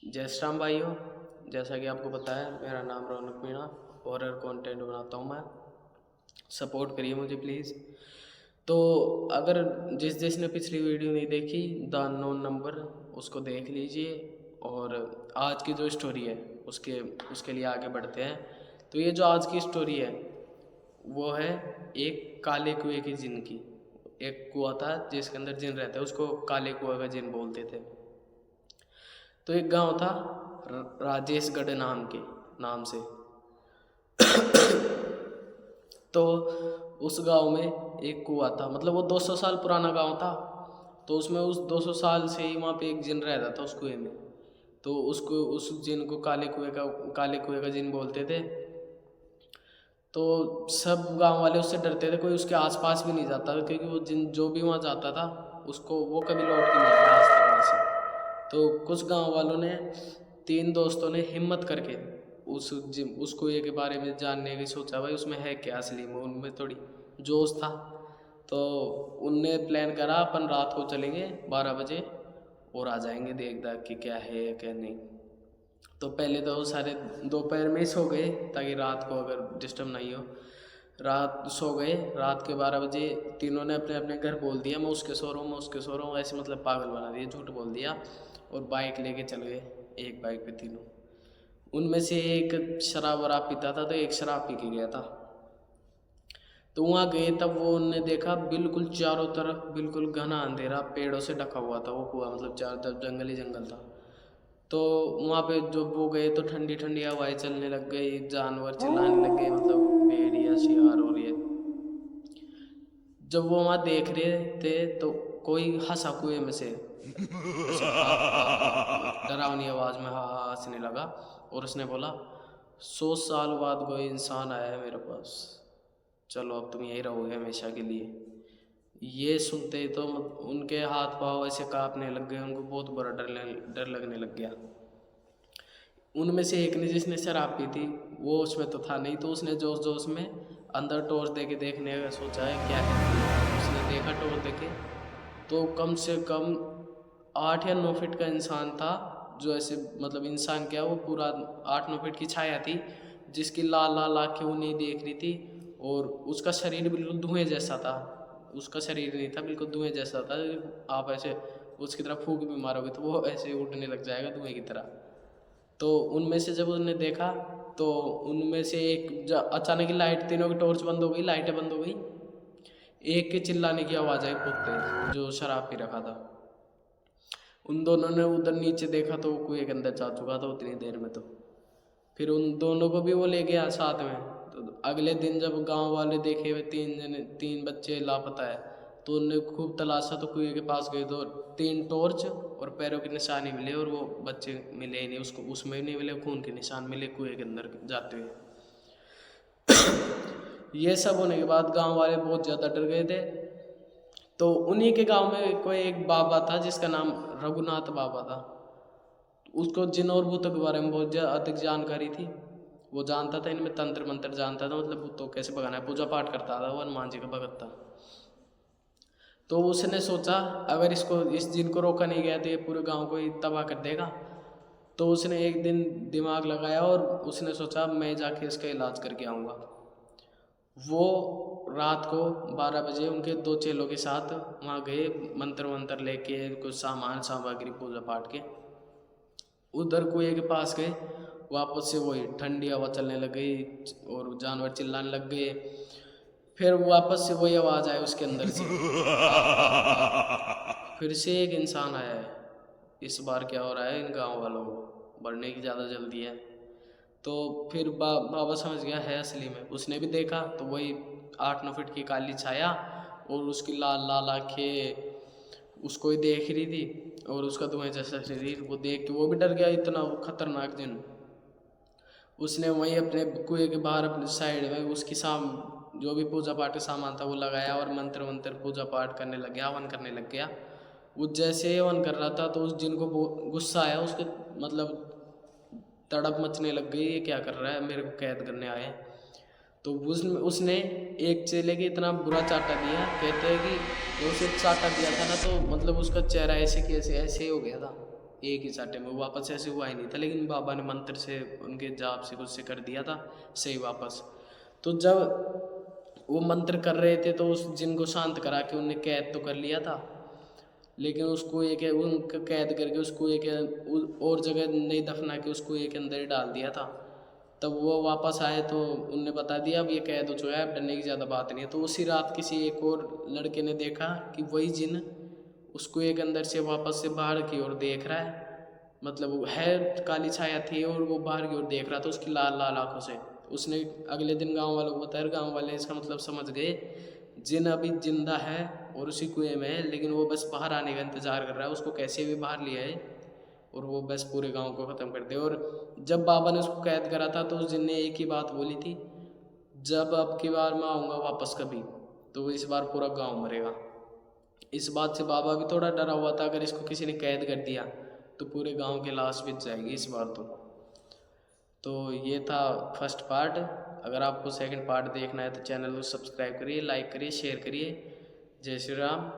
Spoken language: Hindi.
जय श्री राम भाइयों। जैसा कि आपको पता है, मेरा नाम रौनक मीणा, हॉरर कंटेंट बनाता हूँ मैं। सपोर्ट करिए मुझे प्लीज़। तो अगर जिसने पिछली वीडियो नहीं देखी, द अननोन नंबर, उसको देख लीजिए। और आज की जो स्टोरी है उसके उसके लिए आगे बढ़ते हैं। तो ये जो आज की स्टोरी है वो है एक काले कुएं की जिन की। एक कुआं था जिसके अंदर जिन रहते, उसको काले कुएं का जिन बोलते थे। तो एक गांव था राजेशगढ़ नाम से। तो उस गांव में एक कुआं था, मतलब वो 200 साल पुराना गांव था। तो उसमें उस 200 साल से ही वहाँ पे एक जिन रहता था उस कुएं में। तो उसको उस जिन को काले कुएं का जिन बोलते थे। तो सब गांव वाले उससे डरते थे, कोई उसके आसपास भी नहीं जाता था, क्योंकि वो जिन जो भी वहाँ जाता था उसको वो कभी लौट के नहीं आया आज तक वहाँ से। तो कुछ गांव वालों ने, 3 दोस्तों ने हिम्मत करके उस कुएं के बारे में जानने की सोचा, भाई उसमें है क्या असली में। उनमें थोड़ी जोश था। तो उनने प्लान करा, अपन रात को चलेंगे 12 बजे और आ जाएंगे देख दाख कि क्या है या क्या नहीं। तो पहले तो सारे दोपहर में ही सो गए ताकि रात को अगर डिस्टर्ब नहीं हो। रात सो गए, रात के 12 बजे तीनों ने अपने अपने घर बोल दिया, मैं उसके सो रहा हूँ, मैं उसके सो रहा हूँ, ऐसे मतलब पागल बना दिया, झूठ बोल दिया। और बाइक लेके चल गए, एक बाइक पे तीनों। उनमें से एक शराब वराब पीता था, तो एक शराब पी के गया था। तो वहाँ गए तब वो उनने देखा बिल्कुल चारों तरफ बिल्कुल घना अंधेरा, पेड़ों से ढका हुआ था वो कुआं, मतलब चारों तरफ जंगल ही जंगल था। तो वहाँ पे जब वो गए तो ठंडी ठंडी हवाएं चलने लग गई, जानवर चिल्लाने लग गए, मतलब भेड़िया शिकार हो रही है। जब वो वहाँ देख रहे थे तो कोई हंसा कुएं में से, ऐसे डरावनी आवाज में हा हा हंसने लगा। और उसने बोला, 100 साल बाद कोई इंसान आया है मेरे पास, चलो अब तुम यहीं रहोगे हमेशा के लिए। ये सुनते ही तो उनके हाथ पाँव ऐसे कांपने लग गए, उनको बहुत बुरा डर लगने लग गया। उनमें से एक ने, जिसने शराब पी थी, वो उसमें तो था नहीं, तो उसने जोश जोश में अंदर टॉर्च दे के देखने का सोचा है क्या है। उसने देखा टॉर्च दे के, तो कम से कम 8 या 9 फीट का इंसान था, जो ऐसे मतलब इंसान क्या, वो पूरा 8-9 फीट की छाया थी, जिसकी लाल लाल आँखें वो नहीं देख रही थी। और उसका शरीर बिल्कुल धुएं जैसा था। उसका शरीर नहीं था, बिल्कुल धुएं जैसा था। आप ऐसे उसकी तरफ फूंक भी मारोगे तो वो ऐसे उड़ने लग जाएगा धुएं की तरह। तो उनमें से जब उन्होंने देखा तो उनमें से एक अचानक ही लाइट, तीनों की टॉर्च बंद हो गई, लाइटें बंद हो गई। एक के चिल्लाने की आवाज़ आई बहुत तेज, जो शराब पी रखा था। उन दोनों ने उधर नीचे देखा तो वो कुएं के अंदर जा चुका था उतनी देर में। तो फिर उन दोनों को भी वो ले गया साथ में। तो अगले दिन जब गांव वाले देखे हुए 3 बच्चे लापता है, तो उनने खूब तलाशा, तो कुएं के पास गए तो 3 टॉर्च और पैरों के निशान ही मिले, और वो बच्चे मिले ही नहीं। उसको उसमें नहीं मिले, खून के निशान मिले कुएं के अंदर जाते हुए। ये सब होने के बाद गांव वाले बहुत ज़्यादा डर गए थे। तो उन्हीं के गांव में कोई एक बाबा था जिसका नाम रघुनाथ बाबा था। उसको जिन और भूतों के बारे में बहुत अधिक जानकारी थी। वो जानता था, इनमें तंत्र मंत्र जानता था, मतलब भूतों कैसे भगाना है, पूजा पाठ करता था, वो हनुमान जी का भगत था। तो उसने सोचा, अगर इस जिन को रोका नहीं गया तो ये पूरे गांव को ही तबाह कर देगा। तो उसने एक दिन दिमाग लगाया और उसने सोचा, मैं जाके इसका इलाज करके आऊँगा। वो रात को 12 बजे उनके 2 चेलों के साथ वहाँ गए, मंत्र मंत्र लेके, कुछ सामान सामग्री पूजा पाठ के। उधर कुएं के पास गए, वापस से वही ठंडी हवा चलने लग गई और जानवर चिल्लाने लग गए। फिर वापस से वही आवाज़ आई उसके अंदर से, फिर से एक इंसान आया है। इस बार क्या हो रहा है, इन गाँव वालों को बढ़ने की ज़्यादा जल्दी है। तो फिर बाबा समझ गया है असली में। उसने भी देखा तो वही 8-9 फीट की काली छाया, और उसकी लाल लाल आँखें उसको ही देख रही थी, और उसका धुएं जैसा शरीर। वो देख के वो भी डर गया, इतना वो खतरनाक जिन। उसने वहीं अपने कुएं के बाहर अपने साइड में उसकी जो भी पूजा पाठ का सामान था वो लगाया, और मंत्र मंत्र पूजा पाठ करने लग गया, हवन करने लग गया। वो जैसे ही हवन कर रहा था तो उस जिन को गुस्सा आया, उसके मतलब तड़प मचने लग गई, ये क्या कर रहा है, मेरे को कैद करने आए। तो उसने एक चेले के इतना बुरा चाटा दिया, कहते हैं कि उसे चाटा दिया था ना, तो मतलब उसका चेहरा ऐसे कि ऐसे ऐसे ही हो गया था। एक ही चाटे में। वापस ऐसे हुआ ही नहीं था, लेकिन बाबा ने मंत्र से उनके जाप से कुछ से कर दिया था सही वापस। तो जब वो मंत्र कर रहे थे तो उस जिन को शांत करा के उनने कैद तो कर लिया था, लेकिन उसको एक उनका कैद करके उसको एक और जगह नहीं दफना के उसको एक अंदर ही डाल दिया था। तब वो वापस आए तो उनने बता दिया अब ये कैद हो चुका है, अब डरने की ज़्यादा बात नहीं है। तो उसी रात किसी एक और लड़के ने देखा कि वही जिन उसको एक अंदर से वापस से बाहर की ओर देख रहा है, मतलब वो है काली छाया थी और वो बाहर की ओर देख रहा था उसकी लाल लाल आंखों से। उसने अगले दिन गांव वालों को बताया, गांव वाले इसका मतलब समझ गए जिन अभी जिंदा है और उसी कुएं में है, लेकिन वो बस बाहर आने का इंतज़ार कर रहा है, उसको कैसे भी बाहर लिया है और वो बस पूरे गांव को ख़त्म कर दे। और जब बाबा ने उसको कैद करा था तो उस जिन ने एक ही बात बोली थी, जब अब की बार मैं आऊँगा वापस कभी तो इस बार पूरा गांव मरेगा। इस बात से बाबा भी थोड़ा डरा हुआ था, अगर इसको किसी ने कैद कर दिया तो पूरे गांव की लाश बिछ जाएगी इस बार तो ये था फर्स्ट पार्ट। अगर आपको सेकंड पार्ट देखना है तो चैनल को सब्सक्राइब करिए, लाइक करिए, शेयर करिए। जय श्री राम।